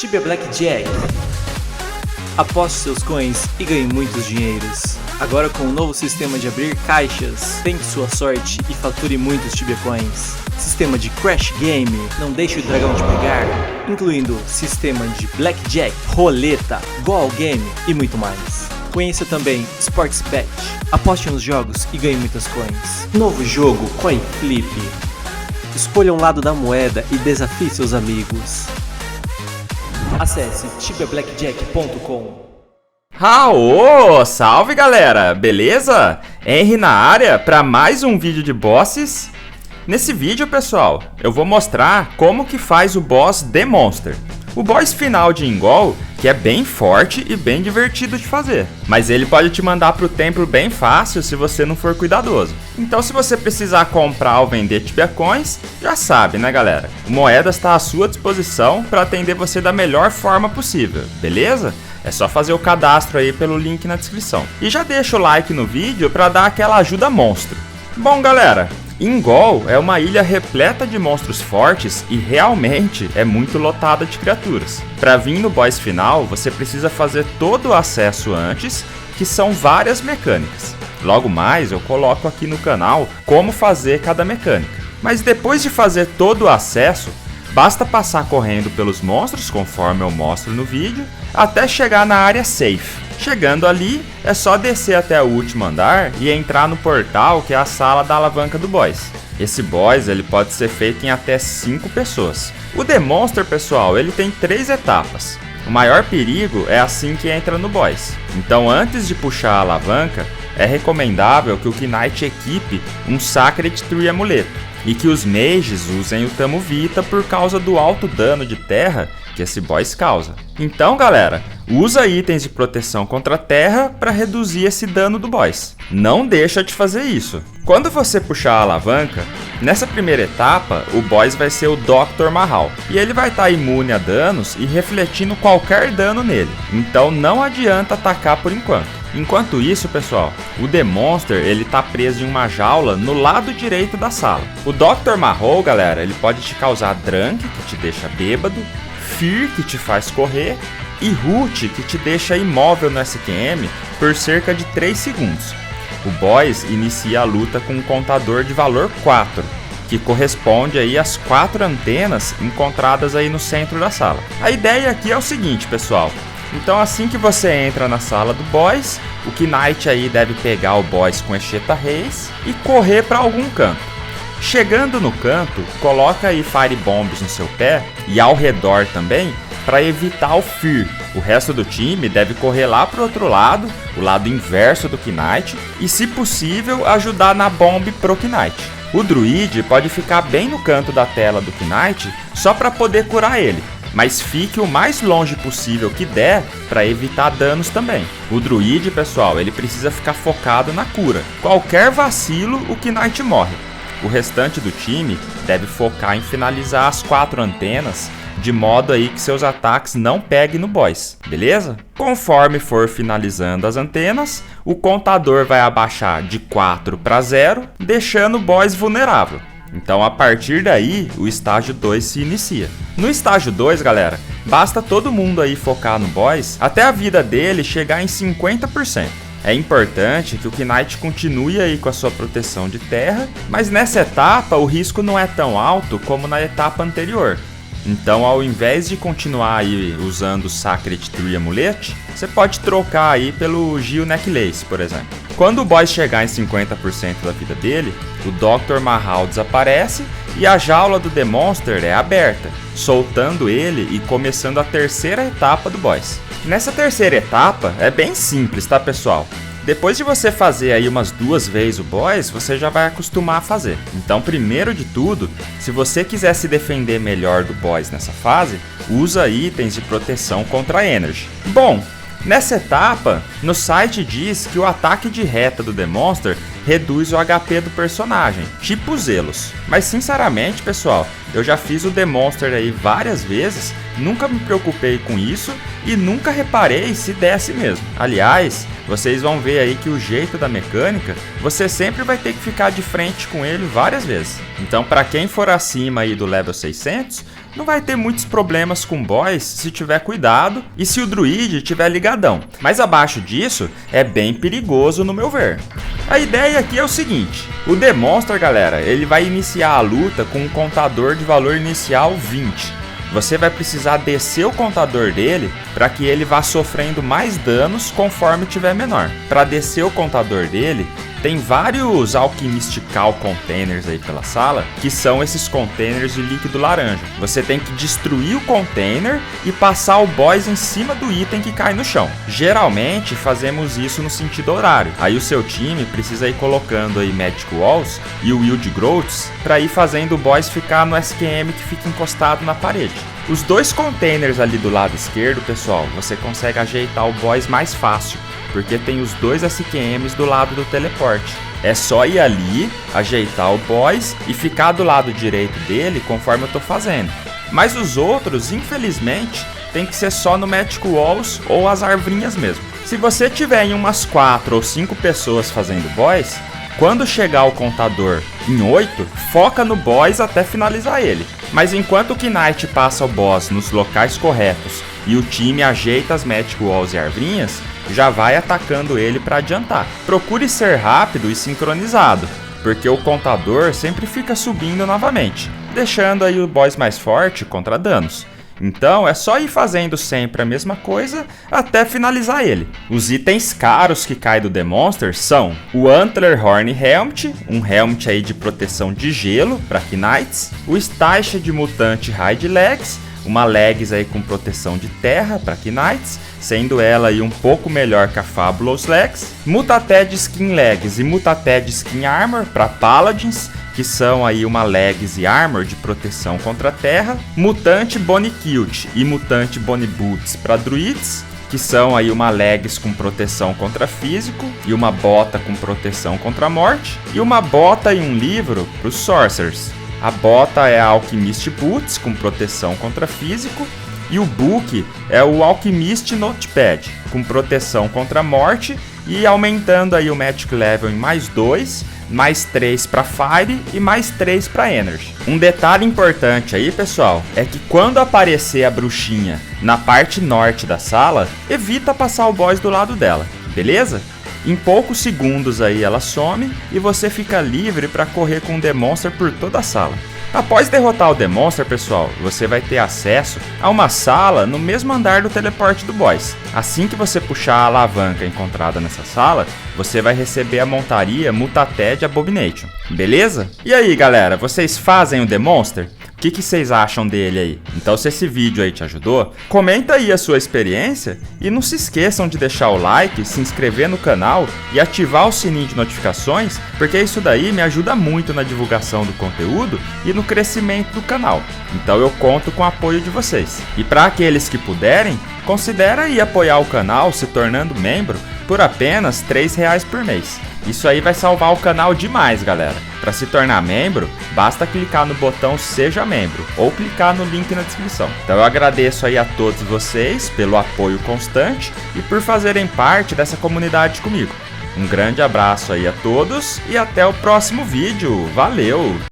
Tibia Blackjack. Aposte seus coins e ganhe muitos dinheiros. Agora com o novo sistema de abrir caixas, tente sua sorte e fature muitos Tibia Coins. Sistema de Crash Game, não deixe o dragão te pegar, incluindo sistema de Blackjack, roleta, Goal Game e muito mais. Conheça também Sportsbet, aposte nos jogos e ganhe muitas coins. Novo jogo Coin Flip. Escolha um lado da moeda e desafie seus amigos. Acesse tibiablackjack.com. Aô, salve galera, beleza? Henry na área para mais um vídeo de bosses. Nesse vídeo, pessoal, eu vou mostrar como que faz o boss The Monster. O boss final de Ingol, que é bem forte e bem divertido de fazer. Mas ele pode te mandar pro templo bem fácil se você não for cuidadoso. Então se você precisar comprar ou vender Tibia Coins, já sabe, né galera? O Moedas está à sua disposição para atender você da melhor forma possível, beleza? É só fazer o cadastro aí pelo link na descrição. E já deixa o like no vídeo para dar aquela ajuda monstro. Bom galera, Ingol é uma ilha repleta de monstros fortes e realmente é muito lotada de criaturas. Para vir no boss final, você precisa fazer todo o acesso antes, que são várias mecânicas. Logo mais eu coloco aqui no canal como fazer cada mecânica. Mas depois de fazer todo o acesso, basta passar correndo pelos monstros, conforme eu mostro no vídeo, até chegar na área safe. Chegando ali, é só descer até o último andar e entrar no portal, que é a sala da alavanca do boss. Esse boss ele pode ser feito em até 5 pessoas. O The Monster, pessoal, ele tem 3 etapas. O maior perigo é assim que entra no boss. Então antes de puxar a alavanca, é recomendável que o Knight equipe um Sacred Tree Amuleto e que os mages usem o Tamu Vita por causa do alto dano de terra que esse boss causa. Então galera, usa itens de proteção contra terra para reduzir esse dano do boss. Não deixa de fazer isso. Quando você puxar a alavanca, nessa primeira etapa, o boss vai ser o Dr. Mahal. E ele vai estar imune a danos e refletindo qualquer dano nele. Então não adianta atacar por enquanto. Enquanto isso, pessoal, o The Monster ele tá preso em uma jaula no lado direito da sala. O Dr. Mahal, galera, ele pode te causar Drunk, que te deixa bêbado, Fear, que te faz correr, e Root, que te deixa imóvel no SQM por cerca de 3 segundos. O boss inicia a luta com um contador de valor 4, que corresponde aí às 4 antenas encontradas aí no centro da sala. A ideia aqui é o seguinte, pessoal. Então assim que você entra na sala do boss, o Knight aí deve pegar o boss com Echeta Reis e correr para algum canto. Chegando no canto, coloca aí Fire Bombs no seu pé e ao redor também, para evitar o Fear. O resto do time deve correr lá pro outro lado, o lado inverso do Knight, e se possível ajudar na bomb pro Knight. O druid pode ficar bem no canto da tela do Knight só para poder curar ele, mas fique o mais longe possível que der para evitar danos também. O druid, pessoal, ele precisa ficar focado na cura. Qualquer vacilo, o Knight morre. O restante do time deve focar em finalizar as 4 antenas, de modo aí que seus ataques não peguem no boss, beleza? Conforme for finalizando as antenas, o contador vai abaixar de 4 para 0, deixando o boss vulnerável. Então a partir daí, o estágio 2 se inicia. No estágio 2, galera, basta todo mundo aí focar no boss até a vida dele chegar em 50%. É importante que o Knight continue aí com a sua proteção de terra, mas nessa etapa o risco não é tão alto como na etapa anterior. Então ao invés de continuar aí usando o Sacred Tree Amulet, você pode trocar aí pelo Gil Necklace, por exemplo. Quando o boss chegar em 50% da vida dele, o Dr. Mahal desaparece e a jaula do The Monster é aberta, soltando ele e começando a terceira etapa do boss. Nessa terceira etapa é bem simples, tá pessoal? Depois de você fazer aí umas 2 vezes o boss, você já vai acostumar a fazer. Então, primeiro de tudo, se você quiser se defender melhor do boss nessa fase, usa itens de proteção contra Energy. Bom, nessa etapa, no site diz que o ataque de reta do The Monster reduz o HP do personagem, tipo Zelos. Mas sinceramente, pessoal, eu já fiz o The Monster aí várias vezes, nunca me preocupei com isso e nunca reparei se desce mesmo. Aliás, vocês vão ver aí que o jeito da mecânica, você sempre vai ter que ficar de frente com ele várias vezes. Então, para quem for acima aí do level 600, não vai ter muitos problemas com boss se tiver cuidado e se o druid tiver ligadão. Mas abaixo disso é bem perigoso no meu ver. A ideia aqui é o seguinte, o The Monster, galera, ele vai iniciar a luta com um contador de valor inicial 20. Você vai precisar descer o contador dele para que ele vá sofrendo mais danos conforme tiver menor. Para descer o contador dele, tem vários Alchemistical Containers aí pela sala, que são esses containers de líquido laranja. Você tem que destruir o container e passar o boss em cima do item que cai no chão. Geralmente fazemos isso no sentido horário. Aí o seu time precisa ir colocando aí Magic Walls e o Wild Growths para ir fazendo o boss ficar no SQM que fica encostado na parede. Os dois containers ali do lado esquerdo, pessoal, você consegue ajeitar o boss mais fácil, porque tem os dois SQMs do lado do teleporte. É só ir ali, ajeitar o boss e ficar do lado direito dele conforme eu tô fazendo. Mas os outros, infelizmente, tem que ser só no Magic Walls ou as arvrinhas mesmo. Se você tiver em umas 4 ou 5 pessoas fazendo boss, quando chegar o contador em 8, foca no boss até finalizar ele. Mas enquanto o Knight passa o boss nos locais corretos e o time ajeita as Magic Walls e arvrinhas, já vai atacando ele para adiantar. Procure ser rápido e sincronizado, porque o contador sempre fica subindo novamente, deixando aí o boss mais forte contra danos. Então é só ir fazendo sempre a mesma coisa até finalizar ele. Os itens caros que caem do The Monster são o Antler Horn Helmet, um helmet aí de proteção de gelo para Knights, o Stash de Mutante Hide Legs, uma legs aí com proteção de terra para Knights, sendo ela aí um pouco melhor que a Fabulous Legs, Mutated Skin Legs e Mutated Skin Armor para Paladins, que são aí uma legs e armor de proteção contra a terra, Mutante Bone Kilt e Mutante Bone Boots para druids, que são aí uma legs com proteção contra físico e uma bota com proteção contra a morte, e uma bota e um livro para os sorcerers. A bota é a Alchemist Boots com proteção contra físico, e o book é o Alchemist Notepad com proteção contra a morte e aumentando aí o Magic Level em mais 2, mais 3 para Fire e mais 3 para Energy. Um detalhe importante aí, pessoal, é que quando aparecer a bruxinha na parte norte da sala, evita passar o boss do lado dela, beleza? Em poucos segundos aí ela some e você fica livre para correr com o The Monster por toda a sala. Após derrotar o The Monster, pessoal, você vai ter acesso a uma sala no mesmo andar do teleporte do boss. Assim que você puxar a alavanca encontrada nessa sala, você vai receber a montaria Mutated Abomination, beleza? E aí, galera, vocês fazem o The Monster? O que vocês acham dele aí? Então, se esse vídeo aí te ajudou, comenta aí a sua experiência e não se esqueçam de deixar o like, se inscrever no canal e ativar o sininho de notificações, porque isso daí me ajuda muito na divulgação do conteúdo e no crescimento do canal. Então eu conto com o apoio de vocês. E para aqueles que puderem, considera aí apoiar o canal se tornando membro por apenas R$3 por mês. Isso aí vai salvar o canal demais, galera. Para se tornar membro, basta clicar no botão Seja Membro ou clicar no link na descrição. Então eu agradeço aí a todos vocês pelo apoio constante e por fazerem parte dessa comunidade comigo. Um grande abraço aí a todos e até o próximo vídeo. Valeu!